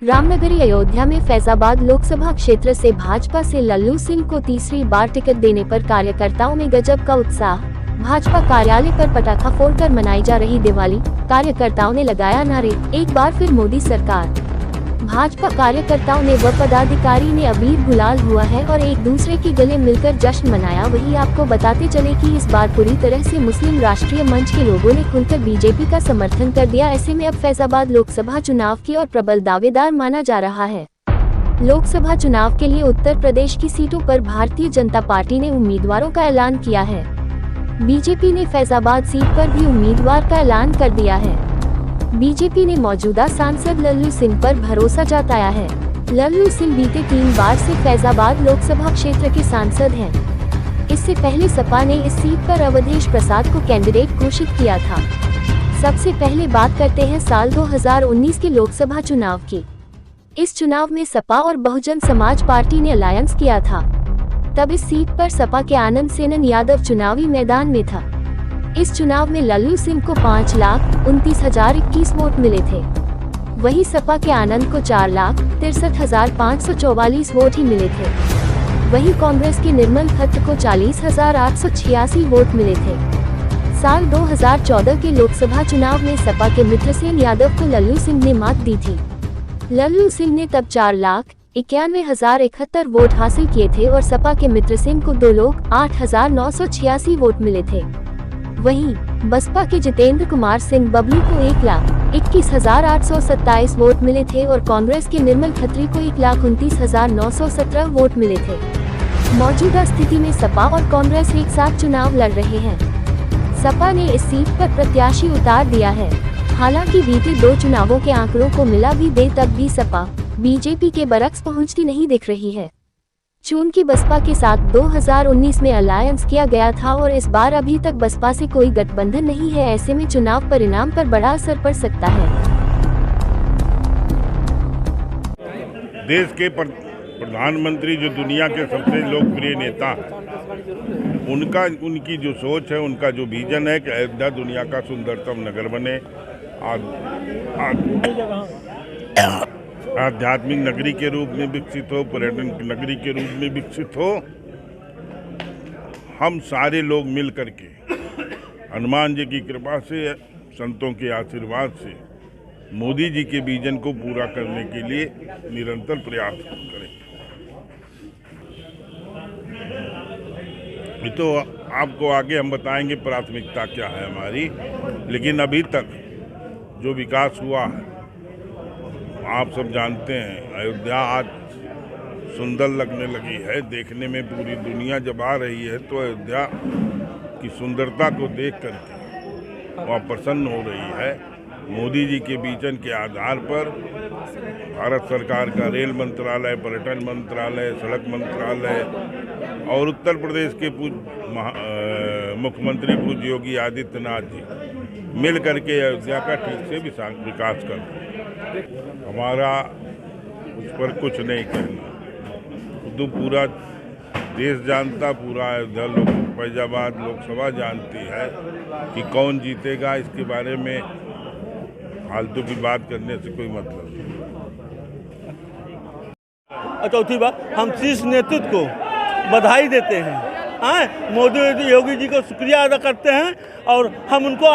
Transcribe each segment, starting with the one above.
रामनगरी अयोध्या में फैजाबाद लोकसभा क्षेत्र से भाजपा से लल्लू सिंह को तीसरी बार टिकट देने पर कार्यकर्ताओं में गजब का उत्साह। भाजपा कार्यालय पर पटाखा फोड़कर मनाई जा रही दिवाली, कार्यकर्ताओं ने लगाया नारे, एक बार फिर मोदी सरकार। भाजपा कार्यकर्ताओं ने व पदाधिकारी ने अबीर गुलाल हुआ है और एक दूसरे के गले मिलकर जश्न मनाया। वहीं आपको बताते चले कि इस बार पूरी तरह से मुस्लिम राष्ट्रीय मंच के लोगों ने खुलकर बीजेपी का समर्थन कर दिया। ऐसे में अब फैजाबाद लोकसभा चुनाव की ओर प्रबल दावेदार माना जा रहा है। लोकसभा चुनाव के लिए उत्तर प्रदेश की सीटों पर भारतीय जनता पार्टी ने उम्मीदवारों का ऐलान किया है। बीजेपी ने फैजाबाद सीट पर भी उम्मीदवार का ऐलान कर दिया है। बीजेपी ने मौजूदा सांसद लल्लू सिंह पर भरोसा जताया है। लल्लू सिंह बीते 3 बार से फैजाबाद लोकसभा क्षेत्र के सांसद हैं। इससे पहले सपा ने इस सीट पर अवधेश प्रसाद को कैंडिडेट घोषित किया था। सबसे पहले बात करते हैं साल 2019 के लोकसभा चुनाव की। इस चुनाव में सपा और बहुजन समाज पार्टी ने अलायंस किया था। तब इस सीट पर सपा के आनंद सेनन यादव चुनावी मैदान में था। इस चुनाव में लल्लू सिंह को 5,29,021 वोट मिले थे। वहीं सपा के आनंद को 4,63,544 वोट ही मिले थे। वहीं कांग्रेस के निर्मल खत्र को 40,886 वोट मिले थे। साल 2014 के लोकसभा चुनाव में सपा के मित्रसेन यादव को लल्लू सिंह ने मात दी थी। लल्लू सिंह ने तब 4,91,071 वोट हासिल किए थे और सपा के मित्रसेन को 2,08,986 वोट मिले थे। वहीं बसपा के जितेंद्र कुमार सिंह बबलू को 1,21,827 वोट मिले थे और कांग्रेस के निर्मल खत्री को 1,29,917 वोट मिले थे। मौजूदा स्थिति में सपा और कांग्रेस एक साथ चुनाव लड़ रहे हैं। सपा ने इस सीट पर प्रत्याशी उतार दिया है। हालांकि बीते 2 चुनावों के आंकड़ों को मिला भी दे तब भी सपा बीजेपी के बरक्स पहुंचती नहीं दिख रही है। चूंकि बसपा के साथ 2019 में अलायंस किया गया था और इस बार अभी तक बसपा से कोई गठबंधन नहीं है, ऐसे में चुनाव परिणाम पर बड़ा असर पड़ सकता है। देश के प्रधानमंत्री जो दुनिया के सबसे लोकप्रिय नेता हैं, उनकी जो सोच है, उनका जो विजन है कि अयोध्या दुनिया का सुंदरतम नगर बने, आध्यात्मिक नगरी के रूप में विकसित हो, पर्यटन नगरी के रूप में विकसित हो। हम सारे लोग मिल करके हनुमान जी की कृपा से, संतों के आशीर्वाद से मोदी जी के विजन को पूरा करने के लिए निरंतर प्रयास करें। तो आपको आगे हम बताएंगे प्राथमिकता क्या है हमारी, लेकिन अभी तक जो विकास हुआ है आप सब जानते हैं। अयोध्या आज सुंदर लगने लगी है, देखने में पूरी दुनिया जब आ रही है तो अयोध्या की सुंदरता को देख करके वह प्रसन्न हो रही है। मोदी जी के विजन के आधार पर भारत सरकार का रेल मंत्रालय, पर्यटन मंत्रालय, सड़क मंत्रालय और उत्तर प्रदेश के मुख्यमंत्री पूज्य योगी आदित्यनाथ जी मिल करके अयोध्या का ठीक से विकास कर रहे हैं। हमारा उस पर कुछ नहीं कहना, तो पूरा देश जानता, पूरा अयोध्या फैजाबाद लोकसभा जानती है कि कौन जीतेगा। इसके बारे में फालतू की बात करने से कोई मतलब नहीं। चौथी बात, हम शीर्ष नेतृत्व को बधाई देते हैं, मोदी योगी जी को शुक्रिया अदा करते हैं और हम उनको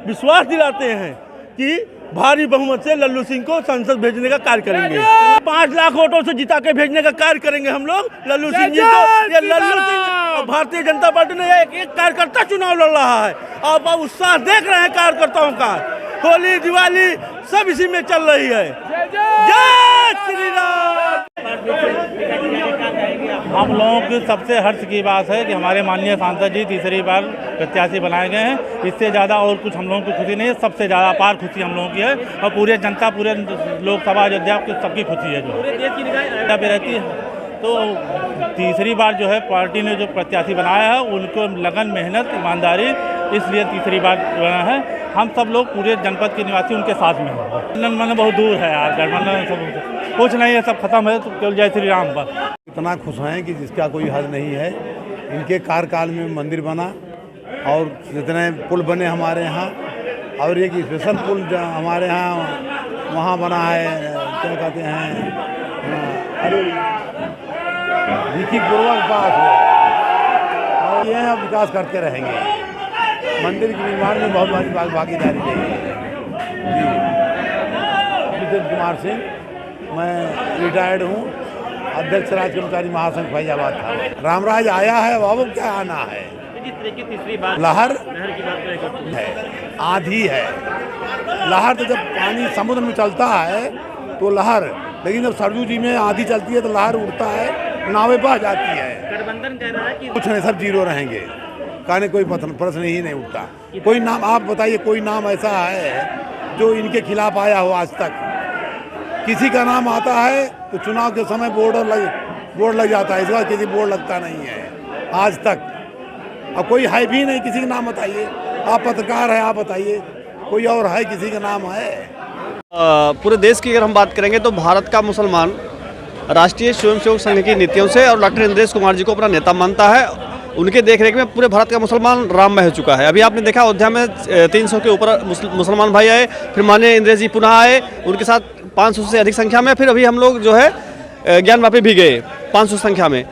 विश्वास दिलाते हैं कि भारी बहुमत से लल्लू सिंह को संसद भेजने का कार्य करेंगे। 5 लाख वोटों से जिता के भेजने का कार्य करेंगे हम लोग लल्लू सिंह जी को। ये लल्लू सिंह, भारतीय जनता पार्टी ने एक कार्यकर्ता चुनाव लड़ रहा है। आप उत्साह देख रहे हैं कार्यकर्ताओं का। होली दिवाली सब इसी में चल रही है। जय श्री राम। हम लोगों की सबसे हर्ष की बात है कि हमारे माननीय सांसद जी तीसरी बार प्रत्याशी बनाए गए हैं। इससे ज़्यादा और कुछ हम लोगों की खुशी नहीं है, सबसे ज़्यादा अपार खुशी हम लोगों की है और पूरे जनता, पूरे लोकसभा अयोध्या की सबकी खुशी है जो पूरे देश की निगाह पे रहती है। तो तीसरी बार जो है पार्टी ने जो प्रत्याशी बनाया है उनको लगन, मेहनत, ईमानदारी, इसलिए तीसरी बार बना है। हम सब लोग पूरे जनपद के निवासी उनके साथ में हैं। गठबंधन बहुत दूर है यार, गठबंधन सब कुछ नहीं है, सब खत्म है। तो केवल जय श्री राम पर इतना खुश हैं कि जिसका कोई हद नहीं है। इनके कार्यकाल में मंदिर बना और जितने पुल बने हमारे यहाँ, और एक स्पेशल पुल जो हमारे यहाँ वहाँ बना है क्या कहते हैं, अरे विधिपूर्वक पास हो और ये अब विकास करते रहेंगे। मंदिर के निर्माण में बहुत बड़ी भागीदारी रही है जी। जितेंद्र कुमार सिंह, मैं रिटायर्ड हूँ, अध्यक्ष राज्य कर्मचारी महासंघ फैजाबाद था। रामराज आया है, अब क्या आना है। तीसरी बार लहर की बात है, आंधी है। लहर तो जब पानी समुद्र में चलता है तो लहर, लेकिन जब सरयू जी में आंधी चलती है तो लहर उड़ता है, नावे पर आ जाती है। गठबंधन कह रहा है कि कुछ नहीं, सब जीरो रहेंगे, कहने कोई प्रश्न ही नहीं उठता। कोई नाम आप बताइए, कोई नाम ऐसा है जो इनके खिलाफ आया हो आज तक? किसी का नाम आता है तो चुनाव के समय बोर्ड लग जाता है, इस बार किसी बोर्ड लगता नहीं है आज तक। अब कोई है भी नहीं, किसी का नाम बताइए। आप पत्रकार हैं, आप बताइए कोई और है, किसी का नाम है? पूरे देश की अगर हम बात करेंगे तो भारत का मुसलमान राष्ट्रीय स्वयंसेवक संघ की नीतियों से और डॉक्टर इंद्रेश कुमार जी को अपना नेता मानता है। उनके देखरेख में पूरे भारत का मुसलमान राममय हो चुका है। अभी आपने देखा अयोध्या में 300 के ऊपर मुसलमान भाई आए, फिर माननीय इंद्रेश जी पुनः आए, उनके साथ 500 से अधिक संख्या में, फिर अभी हम लोग जो है ज्ञानवापी भी गए 500 संख्या में।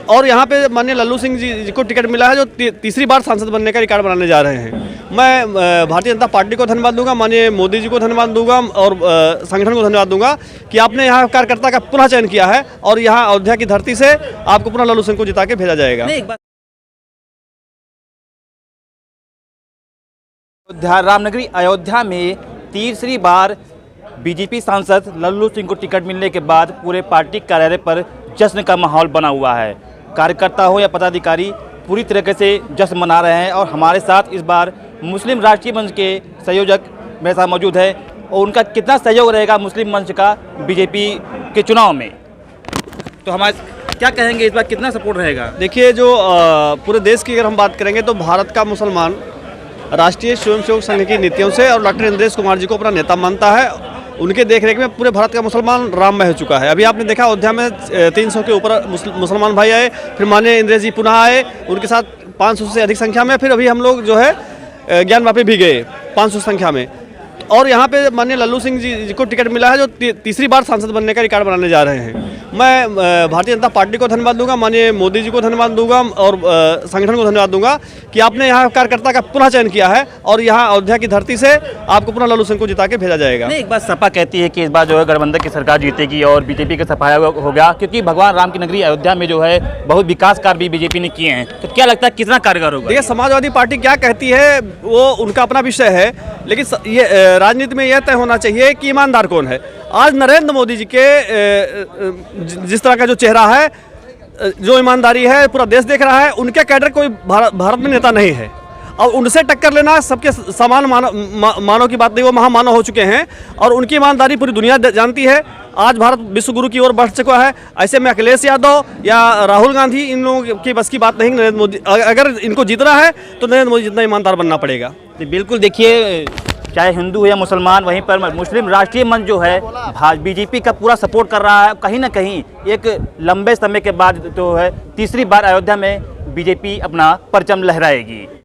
और यहाँ पे माननीय लल्लू सिंह जी को टिकट मिला है, जो तीसरी बार सांसद बनने का रिकॉर्ड बनाने जा रहे हैं। मैं भारतीय जनता पार्टी को धन्यवाद दूंगा, माननीय मोदी जी को धन्यवाद दूंगा और संगठन को धन्यवाद दूंगा कि आपने यहाँ कार्यकर्ता का पुनः चयन किया है और यहाँ अयोध्या की धरती से आपको पुनः लल्लू सिंह को जिता के भेजा जाएगा। रामनगरी अयोध्या में तीसरी बार बीजेपी सांसद लल्लू सिंह को टिकट मिलने के बाद पूरे पार्टी कार्यालय पर जश्न का माहौल बना हुआ है। कार्यकर्ता हो या पदाधिकारी पूरी तरीके से जश्न मना रहे हैं और हमारे साथ इस बार मुस्लिम राष्ट्रीय मंच के संयोजक मेरे साथ मौजूद है और उनका कितना सहयोग रहेगा मुस्लिम मंच का बीजेपी के चुनाव में, तो हमारे क्या कहेंगे इस बार कितना सपोर्ट रहेगा? देखिए, जो पूरे देश की अगर हम बात करेंगे तो भारत का मुसलमान राष्ट्रीय स्वयंसेवक संघ की नीतियों से और डॉक्टर इंद्रेश कुमार जी को अपना नेता मानता है। उनके देखरेख में पूरे भारत का मुसलमान राममय हो चुका है। अभी आपने देखा अयोध्या में 300 के ऊपर मुसलमान भाई आए, फिर माननीय इंद्रेश जी पुनः आए, उनके साथ 500 से अधिक संख्या में, फिर अभी हम लोग जो है ज्ञानवापी भी गए 500 संख्या में। और यहाँ पे माननीय लल्लू सिंह जी को टिकट मिला है, जो तीसरी बार सांसद बनने का रिकॉर्ड बनाने जा रहे हैं। मैं भारतीय जनता पार्टी को धन्यवाद दूंगा, माननीय मोदी जी को धन्यवाद दूंगा और संगठन को धन्यवाद दूंगा कि आपने यहाँ कार्यकर्ता का पुनः चयन किया है और यहाँ अयोध्या की धरती से आपको पुनः लल्लू सिंह को जिता के भेजा जाएगा। एक बार सपा कहती है कि इस बार जो है गठबंधन की सरकार जीतेगी और बीजेपी का सफाया हो गया, क्योंकि भगवान राम की नगरी अयोध्या में जो है बहुत विकास कार्य भी बीजेपी ने किए हैं, तो क्या लगता है कितना कारगर होगा? देखिए, समाजवादी पार्टी क्या कहती है वो उनका अपना विषय है, लेकिन ये राजनीति में यह तय होना चाहिए कि ईमानदार कौन है। आज नरेंद्र मोदी जी के जिस तरह का जो चेहरा है, जो ईमानदारी है, पूरा देश देख रहा है। उनके कैडर कोई भारत में नेता नहीं है और उनसे टक्कर लेना सबके समान मानव की बात नहीं, वो महामानव हो चुके हैं और उनकी ईमानदारी पूरी दुनिया जानती है। आज भारत विश्व गुरु की ओर बढ़ चुका है। ऐसे में अखिलेश यादव या राहुल गांधी, इन लोगों की बस की बात नहीं। नरेंद्र मोदी, अगर इनको जीतना है तो नरेंद्र मोदी जितना ईमानदार बनना पड़ेगा। बिल्कुल, देखिए चाहे हिंदू हो या मुसलमान, वहीं पर मुस्लिम राष्ट्रीय मंच जो है बीजेपी का पूरा सपोर्ट कर रहा है। कहीं ना कहीं एक लंबे समय के बाद जो है तीसरी बार अयोध्या में बीजेपी अपना परचम लहराएगी।